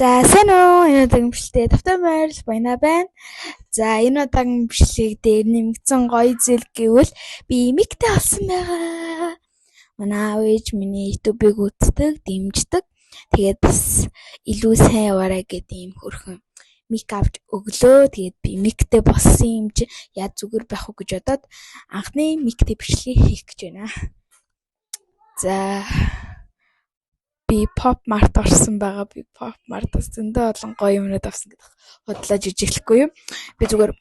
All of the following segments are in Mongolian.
За сайн уу? Энэ удаагийн бичлэгээ тавтамаар баяна байна. За энэ удаагийн бичлэг дээр нэмэгдсэн гоё зүйл гэвэл би миктэй олсон байгаа. Манай аав ээж миний YouTube-ыг үздэг, дэмждэг. Тэгээд бас илүү сайн яваарай гэдэг юм хөрхөн мик авч өглөө. Тэгээд би миктэй болсон юм чи яа зүгээр байх уу гэж бодоод анхны миктэй бичлэгийг хийх гэж байна. За би Pop Mart орсон байгаа. Би Pop Mart-аас зөндөө олон гоё юмнууд авсан гэдэг бодлоо жижиглэхгүй юу. Би зүгээр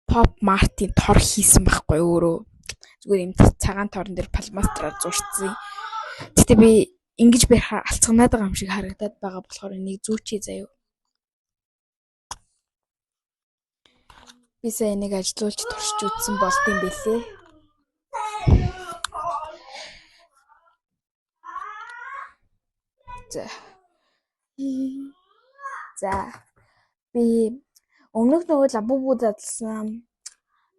Pop Mart-ийн тор хийсэн байхгүй өөрөө. Зүгээр юм цагаан торон дээр палмастраар зурцсан. Гэтэ би ингэж барихаар алцганаад байгаа юм шиг харагдаад байгаа болохоор энийг зүүчээ заяа. Би сая энийг ажилуулж туршиж үзсэн болт юм бэлээ. За би өмнөх нөгөө лабубу задлсан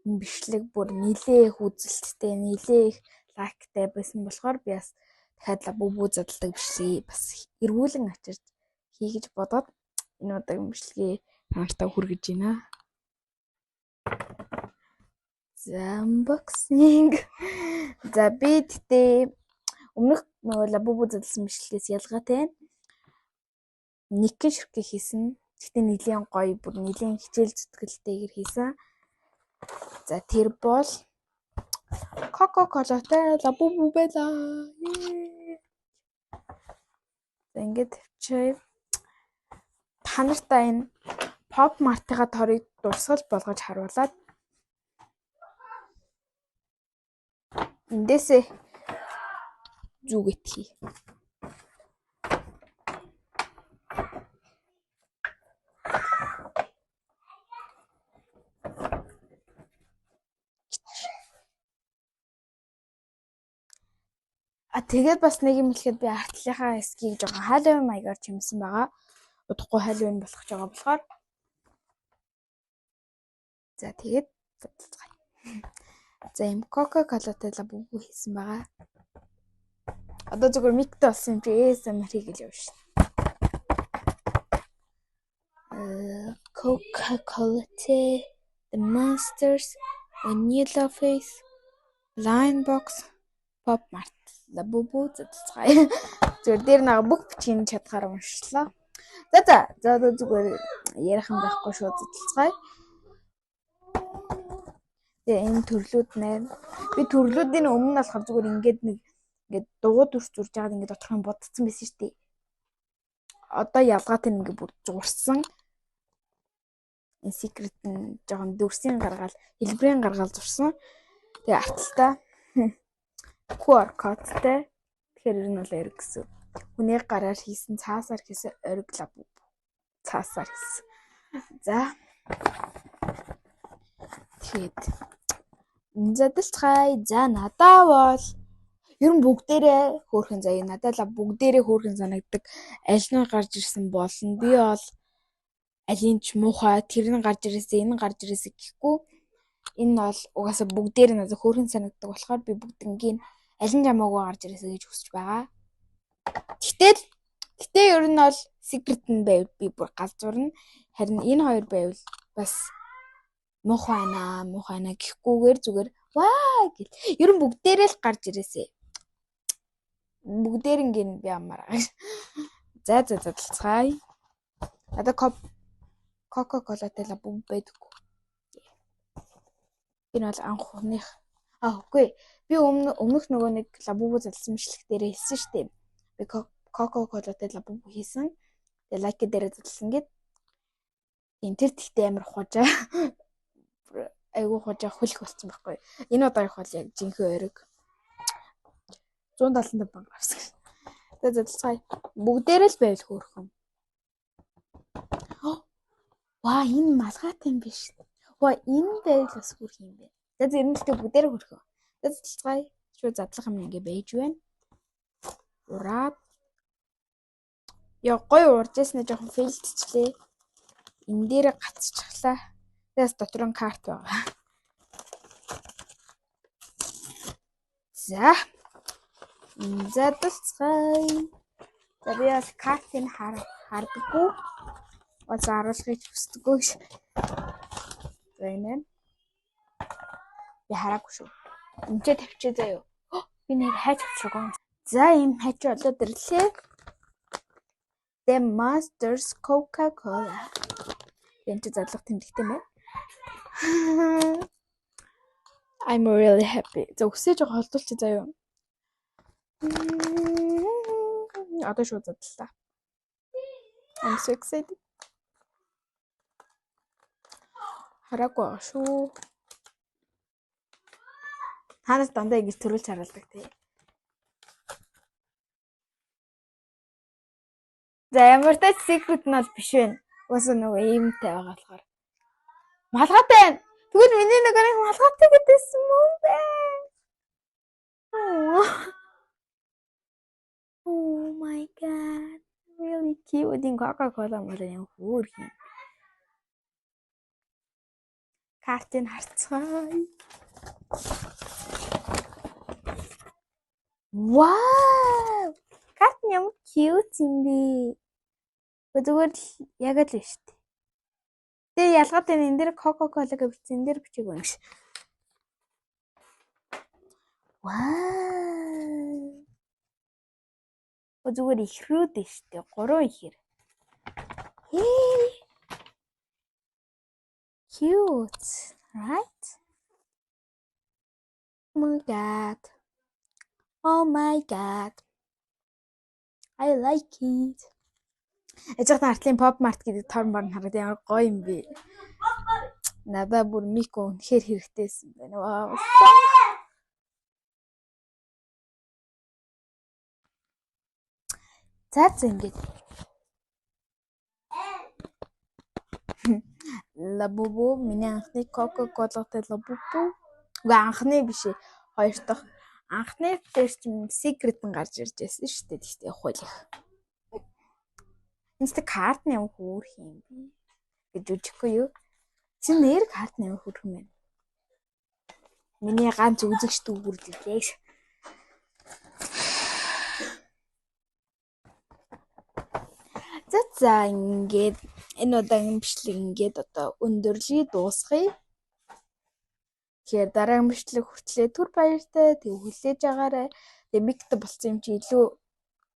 бичлэг бүр нилээх үзэлттэй, нилээх лайктай байсан болохоор би бас дахиад лабубу задлагдаг бичлэгийг бас эргүүлэн авчирч хий гэж бодоод энэ удаагийн бичлэгээ хамтдаа хүргэж байна. За unboxing. За би тэтээ өмнөх нөгөө лабубу задлсан бичлэгээс ялгаатай Никэн ширхэг хийсэн. Гэтэ нэлийн гоё, бүр нэлийн хичээл зүтгэлтэйгэр хийсэн. За тэр бол Coca-Colaтай лабубу байлаа. За ингээд тавьчих. Та нартай энэ Pop Mart-ийн торыг дурсгал болгож харуулад эндээсээ зүгэт хий. Тэгээд бас нэг юм хэлэхэд би артлынхаа эсгийг жоохон Halloween маягаар чимсэн байгаа. Удахгүй Halloween болох ч байгаа болохоор. За тэгээд бодлоцгаая. За юм Coca-Colaтай лабубу хийсэн байгаа. Одоо зүгээр миктэй болсон юм чи ASMR хийгээл явна шүү. Coca-Colaтай The Monsters Vanilla Face Line Box Pop Mart лабубу задлцгаая. Зүгээр дээр нэг бүх бичгийн чадхаар уншлаа. За зүгээр ярих юм байхгүй шүү, задлцгаая. Тэгээ энэ төрлүүд нэ. Би төрлүүдийн өмнө болохоор зүгээр ингээд дугуй дүрс зурж байгаад ингээд доторх юм бодцсон байсан шүү дээ. Одоо ялгаатай ингээд бүр зурсан. Энэ secret нь жоохон дүрсийн гаргаал, хэлбэрийн гаргаал зурсан. Тэгээ арталтаа QR кодтай. Тэгэхээр ер нь бол эрг гэсэн. Хүний гараар хийсэн, цаасаар хийсэн ориг лабубу. Цаасаар хийсэн. За. Тэгээд задлцгаая. За надаа бол ер нь бүгдээрээ хөөрхөн заяа. Надад л бүгдээрээ хөөрхөн санагддаг. Аль нь гарч ирсэн болно. Би бол алин ч муухай тэр нь гарч ирээсээ энэ гарч ирээсээ гэхгүй. Энэ бол угаасаа бүгдээр нь надад хөөрхөн санагддаг болохоор би бүгднгийн аль нь хамаагүй гарч ирээсээ гэж хүсэж байгаа. Гэтэл ер нь бол secret нь байвал би бүр галзуурна. Харин энэ хоёр байвал бас муухайна гэхгүйгээр зүгээр ваа гэл. Ер нь бүгдээрээ л гарч ирээсээ. Бүгдээрнгийн би амараа. За задлцгаая. Надад Coca-Colaтай лабубу байдаггүй. Энэ бол анхных. Үгүй. Би өмнөх нөгөө нэг лабубу задлсан бичлэг дээр хэлсэн шүү дээ. Би Coca-Colaтай лабубу хийсэн. Тэгээ лайк дээр задлсан гэд. Тэр тэгтээ амар ухаажаа. Айгуу ухаажаа хөлх болсон байхгүй. Энэ удаагийнх бол яг жинхэнэ ориг. 175 банк авсан. Тэгээ задлцгаая. Бүгдээрээ л байвал хөөрхөн. Ваа энэ малгайтай юм биш. Ваа энэ байвал бас хөрх юм бэ. За зэрэгтэй бүгдээрээ хөрхөө. Задлцгаая. Шууд задлах юм ингээ байж байна. Ураад. Яа гоё урж яснаа жоохон фейлдчлээ. Энэ дээр гацчихлаа. Тэгээс дотор нь карт байгаа. За. Задлцгаая. За би бол картыг хардаггүй. Бас харуулахыг хүсдэггүй. За энэ би хараагүй шүү. Энд тавьчих заяа. Би нэг хайж авчихгүй. За ийм хайж болоод ирлээ. The Monsters Coca-Cola. Энд задлах тэмдэгтэй байна. I'm really happy. За өсөж холдуулчих заяа. Одоо шууд задлаа. I'm so excited. Хараагүй шүү. Ханаас дандаа ингэж төрүүлж харуулдаг тий. За ямар ч secret нь бол биш вэ. Уусаа нөгөө иймтэй байгаа болохоор. Малгайтай байна. Тэгвэл миний нэг малгайтай гэдээсэн мөн бэ? Oh my god. Really cute. Дин Coca-Cola мөр юм хөөр юм. Картыг харцгаая. Wow! Карт нь ямар cute юм бэ? Зүгээр яг л шүү дээ. Тэгээ ялгаатай энэ дээр Coca-Cola гэж бичсэн. Энэ дээр бичиг байна ш. Wow! Зүгээр ихрүүд дээ шүү дээ. 3 ихэр. Cute, right? Oh my god. Oh my god. I like it. Эцэг нартлын pop mart гэдэг торн борн хараад ямар гоё юм бэ. Надад бүр мико үнэхээр хэрэгтэйсэн байна. Вау. За ингэж. Лабубу миний анхны Coca-Cola-тай лабубу. Уга анхны биш ээ. Хоёр дахь анхны дээр чинь secret нь гарч ирж байсан шүү дээ. Тэгтээ хуулих. Инста карт нь ямар хөөх юм бэ? Гэж үжихгүй юу? Чи нэр карт нь ямар хөөх юм бэ? Миний ганц үзэгч дүүгүрлээ. За ингээд энэ удаагийн бичлэг ингээд одоо өндөрлөе дуусгая. Тэгэхээр дараагийн бичлэг хүртлээр түр баяртай тэг хүлээж агаарай. Тэг мигт болсон юм чи илүү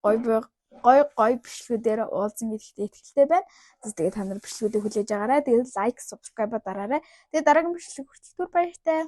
гой бичлэгүүдээр уулзсан гэдэгт итгэлтэй байна. Тэгээд та нар бичлэгүүдийг хүлээж агаарай. Тэгээд лайк, subscribe дараарай. Тэгээд дараагийн бичлэг хүртэл түр баяртай.